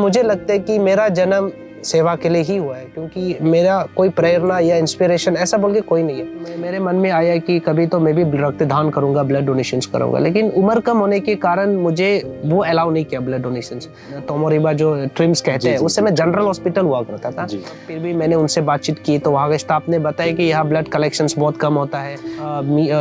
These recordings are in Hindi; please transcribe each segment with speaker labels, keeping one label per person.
Speaker 1: मुझे लगता है कि मेरा जन्म सेवा के लिए ही हुआ है, क्योंकि मेरा कोई प्रेरणा या इंस्पिरेशन ऐसा बोल के कोई नहीं है। मेरे मन में आया कि कभी तो मैं भी रक्तदान करूंगा, ब्लड डोनेशंस करूंगा, लेकिन उम्र कम होने के कारण मुझे वो अलाउ नहीं किया ब्लड डोनेशंस। तोमोरिबा जो ट्रिम्स कहते हैं, उससे मैं जनरल हॉस्पिटल हुआ करता था। फिर भी मैंने उनसे बातचीत की तो वहाँ के स्टाफ ने बताया कि यहाँ ब्लड कलेक्शंस बहुत कम होता है।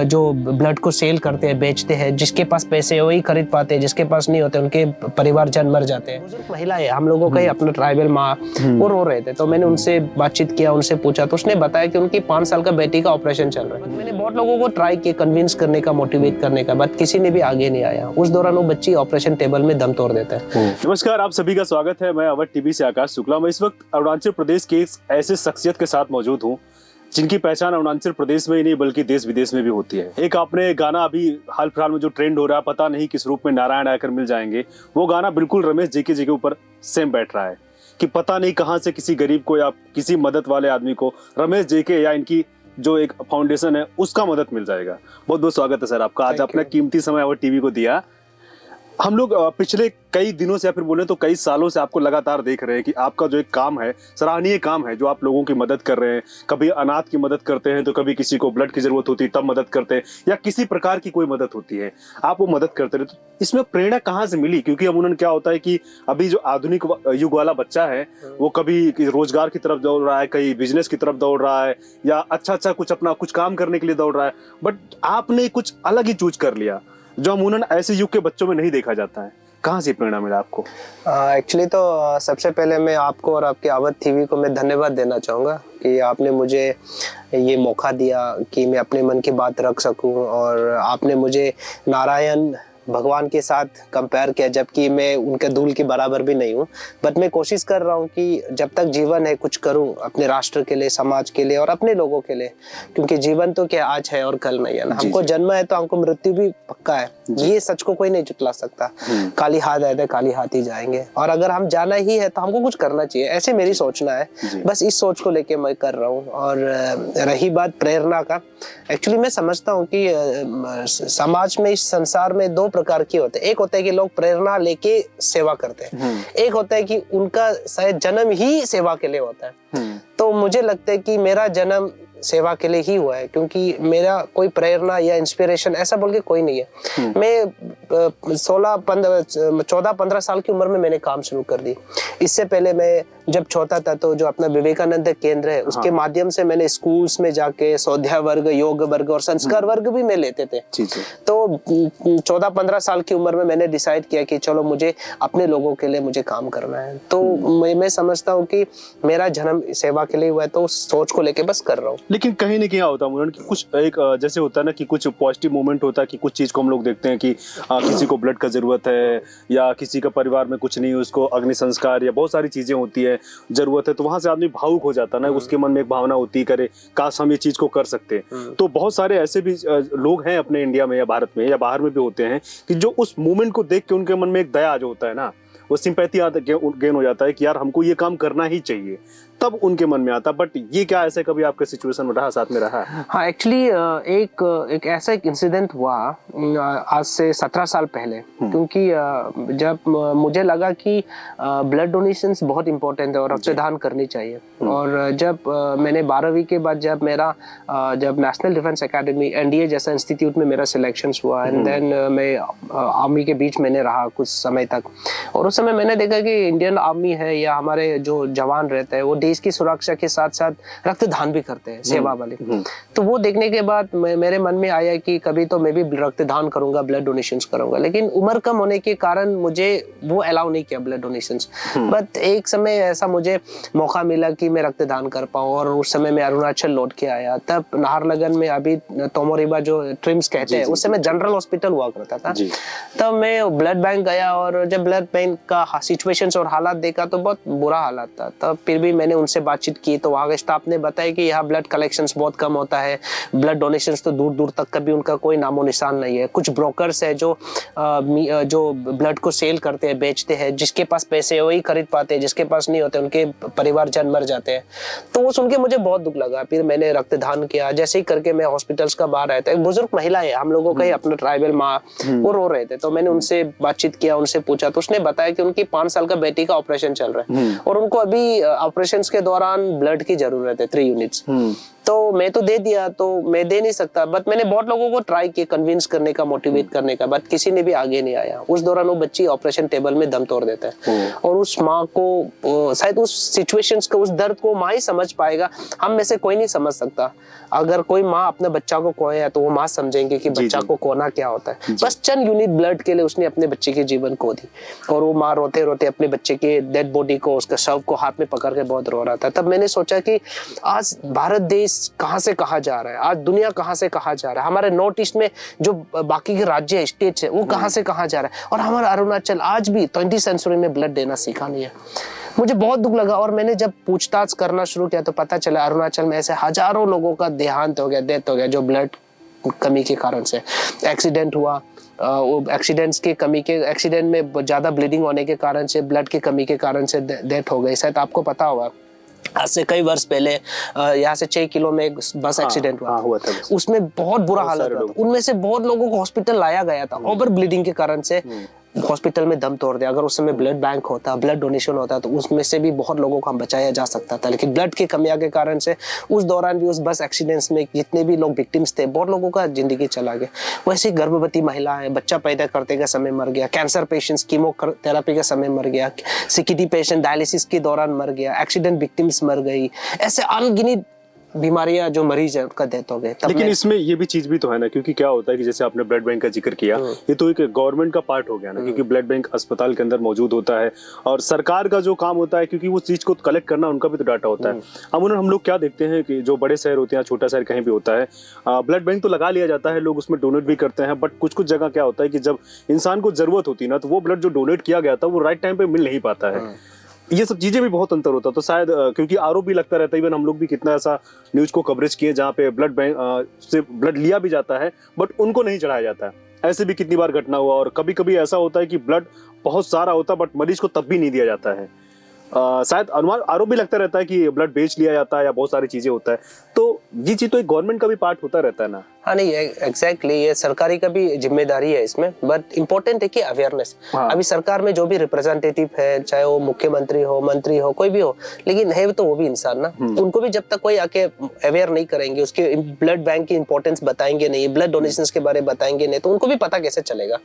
Speaker 1: जो ब्लड को सेल करते हैं, बेचते हैं, जिसके पास पैसे है वही खरीद पाते हैं, जिसके पास नहीं होते उनके परिवारजन मर जाते हैं। बुजुर्ग महिला है, हम लोगों का ही अपना ट्राइबल माँ, वो रो रहे थे। तो मैंने उनसे बातचीत किया, उनसे पूछा तो उसने बताया कि उनकी 5 साल का बेटी का ऑपरेशन चल रहा है। मैंने बहुत लोगों को ट्राई किया कन्विंस करने का, मोटिवेट करने का, बट किसी ने भी आगे नहीं आया। उस दौरान वो बच्ची ऑपरेशन टेबल में दम तोड़ देता है।
Speaker 2: नमस्कार, आप सभी का स्वागत है। मैं अवध टीवी से आकाश शुक्ला। मैं इस वक्त अरुणाचल प्रदेश के ऐसे शख्सियत के साथ मौजूद हूँ जिनकी पहचान अरुणाचल प्रदेश में ही नहीं बल्कि देश विदेश में भी होती है। एक आपने गाना अभी हाल फिलहाल में जो ट्रेंड हो रहा है, पता नहीं किस रूप में नारायण आकर मिल जाएंगे, वो गाना बिल्कुल रमेश जेके जी के ऊपर सेम बैठ रहा है कि पता नहीं कहां से किसी गरीब को या किसी मदद वाले आदमी को रमेश जेके या इनकी जो एक फाउंडेशन है उसका मदद मिल जाएगा। बहुत बहुत स्वागत है सर आपका। आज अपना कीमती समय अवध टीवी को दिया। हम लोग पिछले कई दिनों से या फिर बोले तो कई सालों से आपको लगातार देख रहे हैं कि आपका जो एक काम है, सराहनीय काम है, जो आप लोगों की मदद कर रहे हैं। कभी अनाथ की मदद करते हैं तो कभी किसी को ब्लड की जरूरत होती है तब मदद करते हैं, या किसी प्रकार की कोई मदद होती है आप वो मदद करते रहे। तो इसमें प्रेरणा कहाँ से मिली? क्योंकि अमूमन क्या होता है कि अभी जो आधुनिक युग वाला बच्चा है वो कभी रोजगार की तरफ दौड़ रहा है, कहीं बिजनेस की तरफ दौड़ रहा है, या अच्छा कुछ अपना कुछ काम करने के लिए दौड़ रहा है, बट आपने कुछ अलग ही चूज कर लिया जो अमूमन ऐसे युग के बच्चों में नहीं देखा जाता है। कहाँ से प्रेरणा मिला आपको?
Speaker 1: एक्चुअली तो सबसे पहले मैं आपको और आपके अवध टीवी को मैं धन्यवाद देना चाहूँगा कि आपने मुझे ये मौका दिया कि मैं अपने मन की बात रख सकूं, और आपने मुझे नारायण भगवान के साथ कंपेयर किया, जबकि मैं उनके धूल के बराबर भी नहीं हूँ। बट मैं कोशिश कर रहा हूँ कि जब तक जीवन है कुछ करूँ अपने राष्ट्र के लिए, समाज के लिए और अपने लोगों के लिए, क्योंकि जीवन तो क्या आज है और कल नहीं है ना। हमको जन्म है तो हमको मृत्यु भी पक्का है, ये सच को कोई नहीं झुटला सकता। काली हाथ आए थे काली हाथ ही जाएंगे, और अगर हम जाना ही है तो हमको कुछ करना चाहिए, ऐसे मेरी सोचना है। बस इस सोच को लेके मैं कर रहा हूँ। और रही बात प्रेरणा का, एक्चुअली मैं समझता हूँ कि समाज में, इस संसार में दो प्रकार के होते हैं। एक होता है कि लोग प्रेरणा लेके सेवा करते हैं, एक होता है कि उनका शायद जन्म ही सेवा के लिए होता है। तो मुझे लगता है कि मेरा जन्म सेवा के लिए ही हुआ है, क्योंकि मेरा कोई प्रेरणा या इंस्पिरेशन ऐसा बोल के कोई नहीं है। मैं 14-15 साल की उम्र में मैंने काम शुरू कर दी। इससे पहले मैं जब छोटा था तो जो अपना विवेकानंद केंद्र है उसके माध्यम से मैंने स्कूल्स में जाके स्वाध्याय वर्ग, योग वर्ग और संस्कार वर्ग भी मैं लेते थे। तो 14-15 साल की उम्र में मैंने डिसाइड किया कि चलो मुझे अपने लोगों के लिए मुझे काम करना है। तो मैं समझता हूँ कि मेरा जन्म सेवा के लिए हुआ है, तो उस सोच को लेके बस कर रहा हूँ।
Speaker 2: लेकिन कहीं ना कहीं होता है कि कुछ एक जैसे होता है ना कि कुछ पॉजिटिव मोमेंट होता है कि कुछ चीज को हम लोग देखते हैं कि किसी को ब्लड का जरूरत है, या किसी का परिवार में कुछ नहीं, उसको अग्नि संस्कार या बहुत सारी चीजें होती है जरूरत है, तो वहां से आदमी भावुक हो जाता है ना। उसके मन में एक भावना होती है, करे काश हम ये चीज को कर सकते हैं। तो बहुत सारे ऐसे भी लोग हैं अपने इंडिया में या भारत में या बाहर में भी होते हैं कि जो उस मोमेंट को देख के उनके मन में एक दया जो होता है ना, वो सिंपैथी गेन हो जाता है कि यार हमको ये काम करना ही चाहिए, तब उनके मन में आता। बट ये क्या ऐसे कभी आपके सिचुएशन में रहा, साथ में रहा?
Speaker 1: हाँ, एक्चुअली एक ऐसा एक इंसिडेंट हुआ आज से 17 साल पहले, क्योंकि जब मुझे लगा कि ब्लड डोनेशंस बहुत इंपॉर्टेंट है और रक्तदान करनी चाहिए। और जब मैंने 12वीं के बाद जब नेशनल डिफेंस एकेडमी NDA जैसा इंस्टीट्यूट में मेरा सिलेक्शन हुआ, एंड देन मैं आर्मी के बीच मैंने रहा कुछ समय तक, और उस समय मैंने देखा कि इंडियन आर्मी है या हमारे जो जवान रहते हैं वो देश की सुरक्षा के साथ साथ रक्तदान भी करते हैं, सेवा वाले। तो वो देखने के बाद मेरे मन में आया कि कभी तो मैं भी रक्तदान करूंगा, ब्लड डोनेशंस करूंगा, लेकिन उम्र कम होने के कारण मुझे वो अलाउ नहीं किया ब्लड डोनेशंस। बट एक समय ऐसा मुझे मौका मिला कि मैं रक्तदान कर पाऊं, और उस समय मैं अरुणाचल लौट के आया। तब नाहरलगुन में अभी तोमोरिबा जो ट्रिम्स कहते हैं, उस समय जनरल हॉस्पिटल हुआ करता था। तब मैं ब्लड बैंक गया, और जब ब्लड बैंक का सिचुएशंस और हालात देखा तो बहुत बुरा हालात था। तब फिर भी मैंने उनसे बातचीत की तो वहाँ के स्टाफ ने बताया कि यहाँ ब्लड कलेक्शंस बहुत कम होता है, ब्लड डोनेशंस तो दूर दूर तक कभी उनका कोई नामो निशान नहीं है। कुछ ब्रोकर्स है जो ब्लड को सेल करते हैं, बेचते हैं, जिसके पास पैसे है वही खरीद पाते हैं, जिसके पास नहीं होते उनके परिवारजन मर जाते हैं। तो वो सुन के मुझे बहुत दुख लगा। फिर मैंने रक्तदान किया। जैसे ही करके मैं हॉस्पिटल्स का बाहर आया था, एक बुजुर्ग महिला है, हम लोगों का ही अपना ट्राइबल माँ, वो रो रहे थे। तो मैंने उनसे बातचीत किया, उनसे पूछा तो उसने बताया कि उनकी 5 साल का बेटी का ऑपरेशन चल रहा है और उनको अभी ऑपरेशन के दौरान ब्लड की जरूरत है 3 यूनिट्स। तो मैं तो दे दिया, तो मैं दे नहीं सकता, बट मैंने बहुत लोगों को ट्राई किया कन्विंस करने का, मोटिवेट करने का, बट किसी ने भी आगे नहीं आया। उस दौरान वो बच्ची ऑपरेशन टेबल में दम तोड़ देता है और उस माँ को शायद उस सिचुएशंस को, उस दर्द को माँ ही समझ पाएगा, हम में से कोई नहीं समझ सकता। अगर कोई माँ अपने बच्चा को खोए तो वो माँ समझेंगे कि बच्चा को खोना क्या होता है। बस चंद यूनिट ब्लड के लिए उसने अपने बच्चे के जीवन खो दी और वो माँ रोते रोते अपने बच्चे के डेड बॉडी को, उसका शव को हाथ में पकड़ के बहुत रो रहा था। तब मैंने सोचा कि आज भारत देश कहाँ से कहाँ जा रहा है, आज दुनिया कहाँ से कहाँ जा रहा है, हमारे नॉर्थ ईस्ट में जो बाकी के राज्य है, स्टेट्स है, वो कहाँ से कहाँ जा रहा है, और हमारा अरुणाचल आज भी 20th सेंचुरी में ब्लड देना सीखा नहीं है। मुझे बहुत दुख लगा और मैंने जब पूछताछ करना शुरू किया तो पता चला अरुणाचल में ऐसे हजारों लोगों का देहांत हो गया, डेथ हो गया, जो ब्लड कमी के कारण से। एक्सीडेंट हुआ, वो एक्सीडेंट्स की कमी के, एक्सीडेंट में ज्यादा ब्लीडिंग होने के कारण से, ब्लड की कमी के कारण से डेथ हो गई। शायद आपको पता होगा, आज से कई वर्ष पहले यहाँ से 6 किलो में एक बस एक्सीडेंट हुआ था। उसमें बहुत बुरा हालत था। उनमें से बहुत लोगों को हॉस्पिटल लाया गया था, ओवर ब्लीडिंग के कारण से हॉस्पिटल में दम तोड़ दिया। अगर उस समय ब्लड बैंक होता, ब्लड डोनेशन होता, तो उसमें से भी बहुत लोगों को हम बचाया जा सकता था। लेकिन ब्लड की कमियां के कारण से उस दौरान भी, उस बस एक्सीडेंट्स में जितने भी लोग विक्टिम्स थे, बहुत लोगों का जिंदगी चला गया। वैसे गर्भवती महिलाएं, बच्चा पैदा करते के समय मर गया, कैंसर पेशेंट्स कीमोथेरेपी के समय मर गया, सीकेडी पेशेंट डायलिसिस के दौरान मर गया, एक्सीडेंट विक्टिम्स मर गई, ऐसे अनगिनत बीमारियां जो मरीज है उनका डेथ हो गए।
Speaker 2: लेकिन इसमें ये भी चीज भी तो है ना, क्योंकि क्या होता है कि जैसे आपने ब्लड बैंक का जिक्र किया, ये तो एक गवर्नमेंट का पार्ट हो गया ना, क्योंकि ब्लड बैंक अस्पताल के अंदर मौजूद होता है और सरकार का जो काम होता है, क्योंकि वो चीज को कलेक्ट करना उनका भी तो डाटा होता है। अमूमन हम लोग क्या देखते हैं कि जो बड़े शहर होते हैं, छोटा शहर कहीं भी होता है, ब्लड बैंक तो लगा लिया जाता है, लोग उसमें डोनेट भी करते हैं, बट कुछ कुछ जगह क्या होता है कि जब इंसान को जरूरत होती है ना, तो वो ब्लड जो डोनेट किया गया था वो राइट टाइम पे मिल नहीं पाता है। ये सब चीजें भी बहुत अंतर होता है। तो शायद क्योंकि आरोप भी लगता रहता है, इवन हम लोग भी कितना ऐसा न्यूज को कवरेज किए जहाँ पे ब्लड बैंक से ब्लड लिया भी जाता है बट उनको नहीं चढ़ाया जाता है। ऐसे भी कितनी बार घटना हुआ, और कभी कभी ऐसा होता है कि ब्लड बहुत सारा होता है बट मरीज को तब भी नहीं दिया जाता है। शायद अनुमान आरोप भी लगता रहता है कि ब्लड बेच लिया जाता है या बहुत सारी चीजें होता है। तो ये चीज तो एक गवर्नमेंट का भी पार्ट होता रहता है ना।
Speaker 1: हाँ नहीं, एग्जैक्टली ये सरकारी का भी जिम्मेदारी है इसमें, बट इम्पोर्टेंट है कि अवेयरनेस। अभी सरकार में जो भी रिप्रेजेंटेटिव है, चाहे वो मुख्यमंत्री हो, मंत्री हो, कोई भी हो, लेकिन है तो वो भी इंसान ना। उनको भी जब तक कोई आके अवेयर नहीं करेंगे, उसके ब्लड बैंक की इंपॉर्टेंस बताएंगे नहीं, ब्लड डोनेशन के बारे में बताएंगे नहीं, तो उनको भी पता कैसे चलेगा।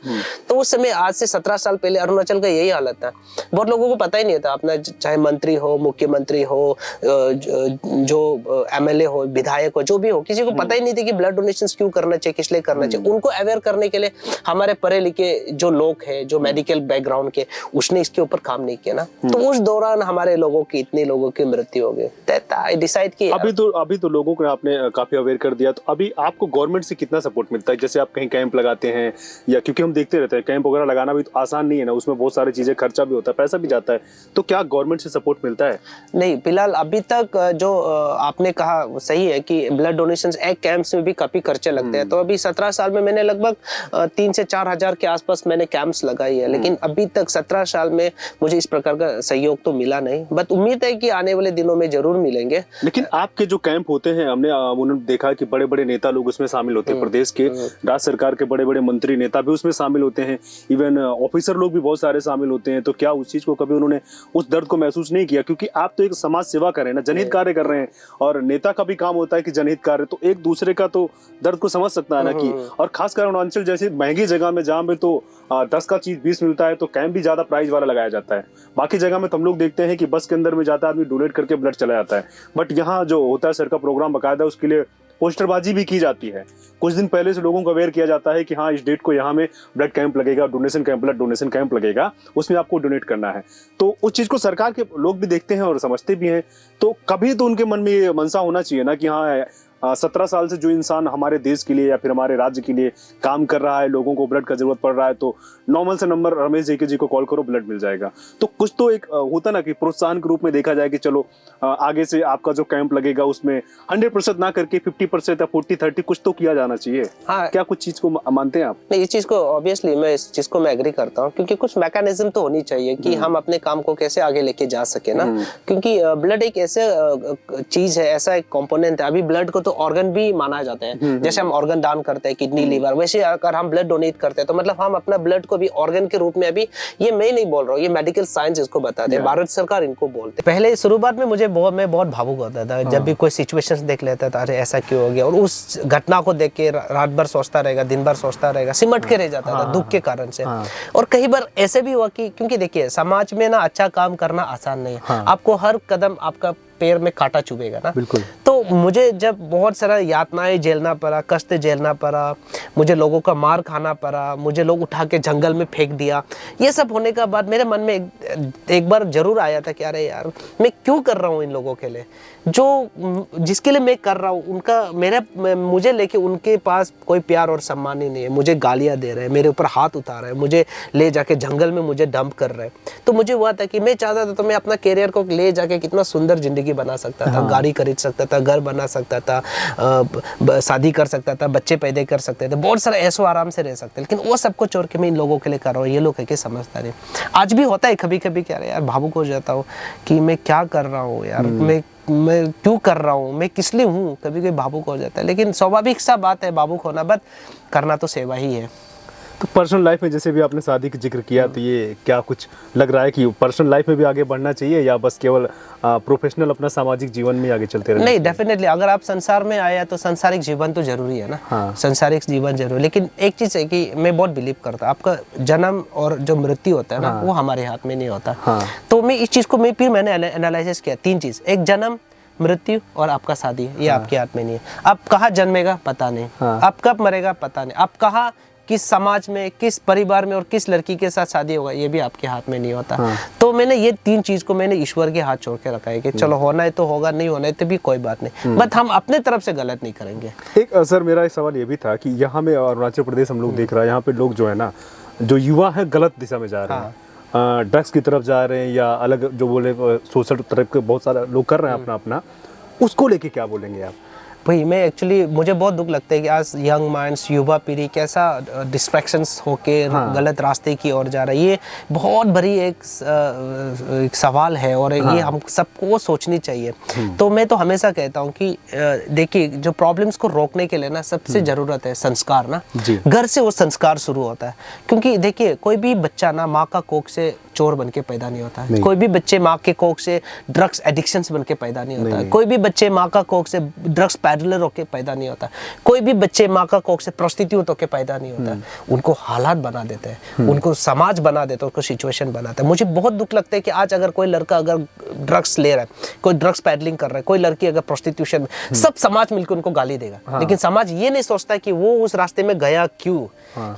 Speaker 1: तो उस समय आज से 17 साल पहले अरुणाचल का यही हालत था। बहुत लोगों को पता ही नहीं था, अपना चाहे मंत्री हो, मुख्यमंत्री हो, जो MLA हो, विधायक हो, जो भी हो, किसी को पता ही नहीं था कि ब्लड डोनेशन क्यों करना चाहिए, किस लिए करना चाहिए। उनको अवेयर करने के लिए हमारे पढ़े लिखे जो लोग हैं, जो मेडिकल बैकग्राउंड के, उसने इसके ऊपर काम नहीं किया ना। तो उस दौरान हमारे लोगों की, इतने लोगों की मृत्यु हो गई। डिसाइड किया
Speaker 2: अभी तो लोगों को आपने काफी अवेयर कर दिया। तो अभी आपको गवर्नमेंट से कितना सपोर्ट मिलता है? जैसे आप कहीं कैंप लगाते हैं, या क्योंकि हम देखते रहते हैं कैंप वगैरह लगाना भी तो आसान नहीं है ना, उसमें बहुत सारी चीजें, खर्चा भी होता है, पैसा भी जाता है। तो क्या गवर्नमेंट से सपोर्ट मिलता है?
Speaker 1: नहीं, फिलहाल अभी तक जो आपने कहा सही है कि ब्लड डोनेशन एक कैंप्स में भी काफी खर्चे लगते हैं। तो अभी 17 साल में मैंने लगभग 3 से 4 हजार के आसपास मैंने कैंप्स लगाई है, लेकिन अभी तक 17 साल में मुझे इस प्रकार का सहयोग तो मिला नहीं, बट उम्मीद है कि आने वाले दिनों में जरूर मिलेंगे।
Speaker 2: लेकिन आपके जो कैंप होते हैं, हमने देखा कि बड़े बड़े नेता लोग उसमें शामिल होते हैं, प्रदेश के राज्य सरकार के बड़े बड़े मंत्री नेता भी उसमें शामिल होते हैं, इवन ऑफिसर लोग भी बहुत सारे शामिल होते हैं। तो क्या उस चीज को कभी उन्होंने उस दर्द को महसूस नहीं किया? क्योंकि आप तो एक समाज सेवा कर रहे हैं ना, जनहित कार्य कर रहे हैं, और नेता का भी काम होता है कि जनहित कार्य, तो एक दूसरे का तो दर्द को समझ सकता है ना कि, और खासकर अरुणाचल जैसी महंगी जगह में जहाँ पे तो 10 का चीज 20 मिलता है, तो कैंप भी ज्यादा प्राइस वाला लगाया जाता है। बाकी जगह में तो हम लोग देखते हैं कि बस के अंदर में जाता है आदमी, डोनेट करके ब्लड चला जाता है, बट यहाँ जो होता है सर का प्रोग्राम बकायदा, उसके लिए पोस्टरबाजी भी की जाती है। कुछ दिन पहले से लोगों को अवेयर किया जाता है कि हाँ इस डेट को यहाँ में ब्लड कैंप लगेगा, donation camp, blood donation camp लगेगा, उसमें आपको डोनेट करना है। तो उस चीज को सरकार के लोग भी देखते हैं और समझते भी हैं। तो कभी तो उनके मन में ये मनसा होना चाहिए ना कि हाँ 17 साल से जो इंसान हमारे देश के लिए या फिर हमारे राज्य के लिए काम कर रहा है, लोगों को ब्लड का जरूरत पड़ रहा है, तो नॉर्मल से नंबर रमेश जेके जी को कॉल करो, ब्लड मिल जाएगा। तो कुछ तो एक होता ना कि प्रोत्साहन के रूप में देखा जाए कि चलो आगे से आपका जो कैंप लगेगा उसमें 100% ना करके 50% या 40-30 कुछ तो किया जाना चाहिए।
Speaker 1: हाँ,
Speaker 2: क्या कुछ चीज को मानते हैं आप?
Speaker 1: नहीं, इस चीज को ऑब्वियसली मैं इस चीज को मैं एग्री करता हूँ, क्योंकि कुछ मैकेनिज्म तो होनी चाहिए कि हम अपने काम को कैसे आगे लेके जा सके ना। क्योंकि ब्लड एक ऐसे चीज है, ऐसा एक कंपोनेंट है। अभी ब्लड को तो ऑर्गन भी माना जाता है। जैसे हम ऑर्गन दान करते हैं, किडनी, लीवर, वैसे अगर हम ब्लड डोनेट करते हैं तो मतलब हम अपना ब्लड को भी ऑर्गन के रूप में, अभी ये मैं नहीं बोल रहा हूँ, ये मेडिकल साइंस इसको बताते हैं, भारत सरकार इनको बोलते हैं। पहले शुरुआत में मैं बहुत भावुक होता था जब भी कोई सिचुएशंस देख लेता था, अरे ऐसा क्यों हो गया, और उस घटना को देख के रात भर सोचता रहेगा, दिन भर सोचता रहेगा, सिमट के रह जाता था दुख के कारण से। और कई बार ऐसे भी हुआ कि, क्योंकि देखिए समाज में ना अच्छा काम करना आसान नहीं है। आपको हर कदम आपका पैर में कांटा चुभेगा ना।
Speaker 2: बिल्कुल।
Speaker 1: तो मुझे जब बहुत सारा यातनाएं झेलना पड़ा, कष्ट झेलना पड़ा, मुझे लोगों का मार खाना पड़ा, मुझे लोग उठा के जंगल में फेंक दिया, ये सब होने के बाद मेरे मन में एक बार जरूर आया था कि अरे यार, मैं क्यों कर रहा हूँ इन लोगों के लिए, जो जिसके लिए मैं कर रहा हूँ उनका मुझे लेके उनके पास कोई प्यार और सम्मान ही नहीं है। मुझे गालियाँ दे रहे हैं, मेरे ऊपर हाथ उठा रहे हैं, मुझे ले जाके जंगल में मुझे डंप कर रहे हैं। तो मुझे हुआ था कि मैं चाहता था तो मैं अपना कैरियर को ले जाके कितना सुंदर जिंदगी बना सकता था, गाड़ी खरीद सकता था, घर बना सकता था, शादी कर सकता था, बच्चे पैदा कर सकते थे, बहुत सारा ऐसो आराम से रह सकते। लेकिन वो सबको छोड़ के मैं इन लोगों के लिए कर रहा हूँ, ये लोग है कि समझता नहीं। आज भी होता है कभी कभी, क्या यार भावुक हो जाता हूँ कि मैं क्या कर रहा हूँ यार, मैं क्यों कर रहा हूँ, मैं किस लिए हूँ, कभी कभी भावुक हो जाता है। लेकिन स्वाभाविक सा बात है भावुक होना, बट करना तो सेवा ही है।
Speaker 2: तो पर्सनल लाइफ में जैसे भी आपने शादी का जिक्र किया, तो ये क्या कुछ लग रहा है कि पर्सनल लाइफ में भी आगे बढ़ना चाहिए या बस केवल प्रोफेशनल अपना सामाजिक जीवन में आगे चलते रहना?
Speaker 1: नहीं, डेफिनेटली अगर आप संसार में आया तो संसारिक जीवन तो जरूरी है ना। संसारिक जीवन जरूरी, लेकिन एक चीज है कि मैं बहुत बिलीव करता हूँ, आपका जन्म और जो मृत्यु होता है ना, वो हमारे हाथ में नहीं होता। तो मैं इस चीज को मैंने एनालिसिस किया, 3 चीज, एक जन्म, मृत्यु और आपका शादी, ये आपके हाथ में नहीं है। आप कहाँ जन्मेगा पता नहीं, आप कब मरेगा पता नहीं, आप कहाँ किस समाज में, किस परिवार में और किस लड़की के साथ शादी होगा, ये भी आपके हाथ में नहीं होता। तो मैंने ये 3 चीज को मैंने ईश्वर के हाथ छोड़ के रखा है कि चलो होना है तो होगा, नहीं होना है तो भी कोई बात नहीं, बट हम अपने तरफ से गलत नहीं करेंगे।
Speaker 2: एक सर मेरा एक सवाल ये भी था कि यहाँ में अरुणाचल प्रदेश हम लोग देख रहा है, यहाँ पे लोग जो है ना, जो युवा है गलत दिशा में जा रहे हैं, ड्रग्स की तरफ जा रहे हैं या अलग जो बोले सोशल तरफ के बहुत सारे लोग कर रहे हैं अपना, उसको लेके क्या बोलेंगे आप?
Speaker 1: भाई मैं एक्चुअली मुझे बहुत दुख लगता है कि आज यंग माइंड्स, युवा पीढ़ी कैसा डिस्ट्रैक्शंस होके गलत रास्ते की ओर जा रहा है। ये बहुत बड़ी एक सवाल है और ये हम सबको सोचनी चाहिए। तो मैं तो हमेशा कहता हूँ कि देखिए, जो प्रॉब्लम्स को रोकने के लिए ना सबसे ज़रूरत है संस्कार ना। घर से वो संस्कार शुरू होता है, क्योंकि देखिए कोई भी बच्चा ना माँ का कोख से चोर बन के पैदा नहीं होता है, कोई भी बच्चे माँ के कोख से ड्रग्स एडिक्शंस बन के पैदा नहीं होता है, कोई भी बच्चे माँ का कोख से ड्रग्स पैडलर होके पैदा नहीं होता, कोई भी बच्चे माँ का कोख से प्रोस्टिट्यूट होके पैदा नहीं होता है। उनको हालात बना देते हैं, उनको समाज बना देते हैं, उनको सिचुएशन बनाता है। मुझे बहुत दुख लगता है कि आज अगर कोई लड़का अगर ड्रग्स ले रहा है, कोई ड्रग्स पैडलिंग कर रहा है, कोई लड़की अगर प्रोस्टिट्यूशन, सब समाज मिलकर उनको गाली देगा, लेकिन समाज ये नहीं सोचता कि वो उस रास्ते में गया क्यों,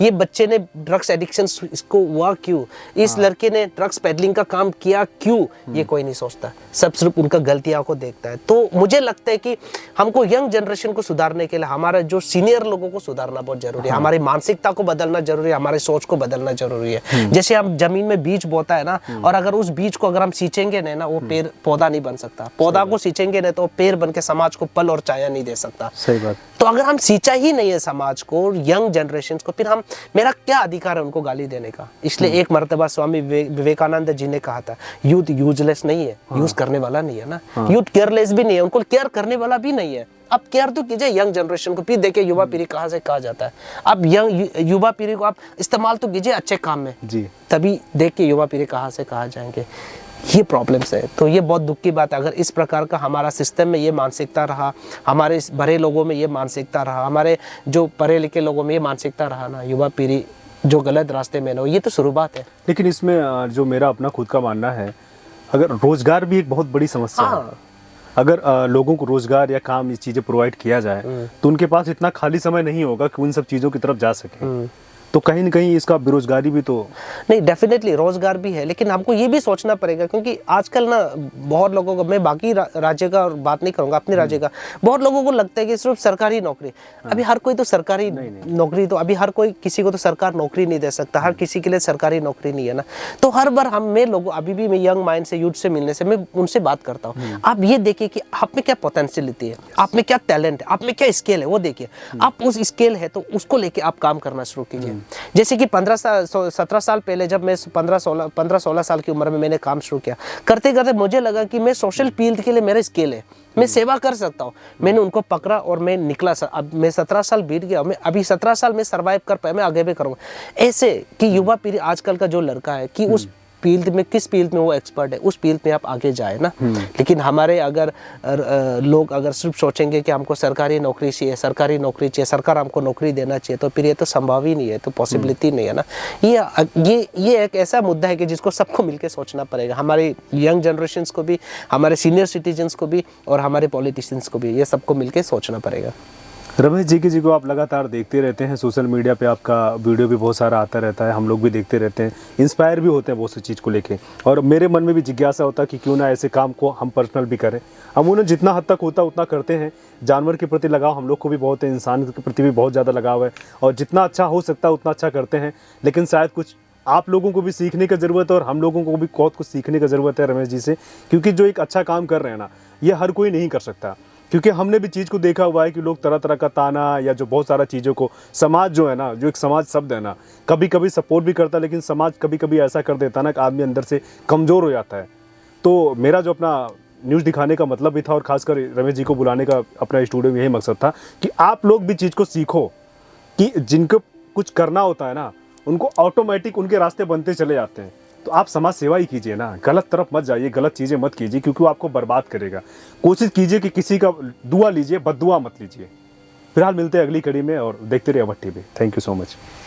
Speaker 1: ये बच्चे ने ड्रग्स एडिक्शन इसको हुआ क्यों, इस लड़के ने ड्रग्स पैडलिंग का काम किया क्यों, ये कोई नहीं सोचता, सब सिर्फ उनका गलतियां को देखता है। तो मुझे लगता है कि हमको यंग जनरेशन को सुधारने के लिए हमारा जो सीनियर लोगों को सुधारना बहुत जरूरी है, हमारी मानसिकता को बदलना जरूरी है, हमारी सोच को बदलना जरूरी है। जैसे हम जमीन में बीज बोता है ना, और अगर उस बीज को अगर हम सींचेंगे नहीं ना, वो पेड़ पौधा नहीं बन सकता, पौधा को सींचेंगे नहीं तो पेड़ बन के समाज को पल और छाया नहीं दे सकता।
Speaker 2: सही बात।
Speaker 1: तो अगर हम सींचा ही नहीं है समाज को, यंग जनरेशन को, फिर हम, मेरा क्या अधिकार है उनको गाली देने का। इसलिए एक मर्तबा स्वामी विवेकानंद जी ने कहा था, यूथ यूजलेस नहीं है, यूज करने वाला नहीं है ना, यूथ केयरलेस भी नहीं है, उनको केयर करने वाला भी नहीं है। अब केयर तो कीजिए यंग जनरेशन को, फिर देखिए युवा पीढ़ी कहाँ से कहा जाता है। अब यंग युवा पीढ़ी को आप इस्तेमाल तो कीजिए अच्छे काम में जी, तभी देखिए युवा पीढ़ी कहाँ से कहाँ जाएंगे। ये प्रॉब्लम्स है। तो ये बहुत दुख की बात है, अगर इस प्रकार का हमारा सिस्टम में ये मानसिकता रहा, हमारे बड़े लोगों में ये मानसिकता रहा, हमारे जो पढ़े लिखे लोगों में ये मानसिकता रहा ना, युवा पीढ़ी जो गलत रास्ते में ना, ये तो शुरुआत है।
Speaker 2: लेकिन इसमें जो मेरा अपना खुद का मानना है, अगर रोजगार भी एक बहुत बड़ी समस्या है, अगर लोगों को रोजगार या काम, ये चीजें प्रोवाइड किया जाए तो उनके पास इतना खाली समय नहीं होगा कि उन सब चीजों की तरफ जा सके। तो कहीं ना कहीं इसका बेरोजगारी भी तो
Speaker 1: नहीं, डेफिनेटली रोजगार भी है, लेकिन हमको ये भी सोचना पड़ेगा, क्योंकि आजकल ना बहुत लोगों को, मैं बाकी राज्य का बात नहीं करूंगा, अपने राज्य का, बहुत लोगों को लगता है कि सिर्फ सरकारी नौकरी। अभी हर कोई तो सरकारी नौकरी, तो अभी हर कोई किसी को तो सरकार नौकरी नहीं दे सकता, हर किसी के लिए सरकारी नौकरी नहीं है ना। तो हर बार मैं लोगों, अभी भी मैं यंग माइंड से, यूथ से मिलने से मैं उनसे बात करता हूँ, आप ये देखिए कि आप में क्या पोटेंशियलिटी है, आप में क्या टैलेंट है, आप में क्या स्किल है, वो देखिए। आप उस स्किल है तो उसको लेके आप काम करना शुरू कीजिए। जैसे कि 17 साल पहले जब मैं 15-16 साल की उम्र में मैंने काम शुरू किया, करते करते मुझे लगा कि मैं सोशल फील्ड के लिए मेरा स्किल है, मैं सेवा कर सकता हूँ। मैंने उनको पकड़ा और मैं निकला। अब मैं 17 साल बीत गया, मैं अभी 17 साल में सर्वाइव कर पाया, मैं आगे भी करूँगा। ऐसे कि युवा पीढ़ी आजकल का जो लड़का है कि उस फील्ड में, किस फील्ड में वो एक्सपर्ट है, उस फील्ड में आप आगे जाए ना। लेकिन हमारे अगर लोग अगर सिर्फ सोचेंगे कि हमको सरकारी नौकरी चाहिए, सरकारी नौकरी चाहिए, सरकार हमको नौकरी देना चाहिए, तो फिर ये तो संभव ही नहीं है, तो पॉसिबिलिटी नहीं है ना। ये एक ऐसा मुद्दा है कि जिसको सबको मिलकर सोचना पड़ेगा, हमारे यंग जनरेशन्स को भी, हमारे सीनियर सिटीजन्स को भी, और हमारे पॉलिटिशियंस को भी, ये सबको मिलकर सोचना पड़ेगा।
Speaker 2: रमेश जी को आप लगातार देखते रहते हैं, सोशल मीडिया पे आपका वीडियो भी बहुत सारा आता रहता है, हम लोग भी देखते रहते हैं, इंस्पायर भी होते हैं बहुत सी चीज़ को लेके। और मेरे मन में भी जिज्ञासा होता है कि क्यों ना ऐसे काम को हम पर्सनल भी करें। हम उन्हें जितना हद तक होता उतना करते हैं। जानवर के प्रति लगाव हम लोग को भी बहुत है, इंसान के प्रति भी बहुत ज़्यादा लगाव है, और जितना अच्छा हो सकता है उतना अच्छा करते हैं। लेकिन शायद कुछ आप लोगों को भी सीखने की ज़रूरत है, और हम लोगों को भी बहुत कुछ सीखने की ज़रूरत है रमेश जी से, क्योंकि जो एक अच्छा काम कर रहे हैं ना, ये हर कोई नहीं कर सकता। क्योंकि हमने भी चीज़ को देखा हुआ है कि लोग तरह तरह का ताना या जो बहुत सारा चीज़ों को, समाज जो है ना, जो एक समाज शब्द है ना, कभी कभी सपोर्ट भी करता है, लेकिन समाज कभी कभी ऐसा कर देता है ना कि आदमी अंदर से कमज़ोर हो जाता है। तो मेरा जो अपना न्यूज़ दिखाने का मतलब भी था, और ख़ासकर रमेश जी को बुलाने का अपना स्टूडियो में यही मकसद था कि आप लोग भी चीज़ को सीखो कि जिनको कुछ करना होता है ना, उनको ऑटोमेटिक उनके रास्ते बनते चले जाते हैं। तो आप समाज सेवा ही कीजिए ना, गलत तरफ मत जाइए, गलत चीज़ें मत कीजिए, क्योंकि वो आपको बर्बाद करेगा। कोशिश कीजिए कि किसी का दुआ लीजिए, बद्दुआ मत लीजिए। फिलहाल मिलते हैं अगली कड़ी में, और देखते रहिए Awadh TV. Thank you so much.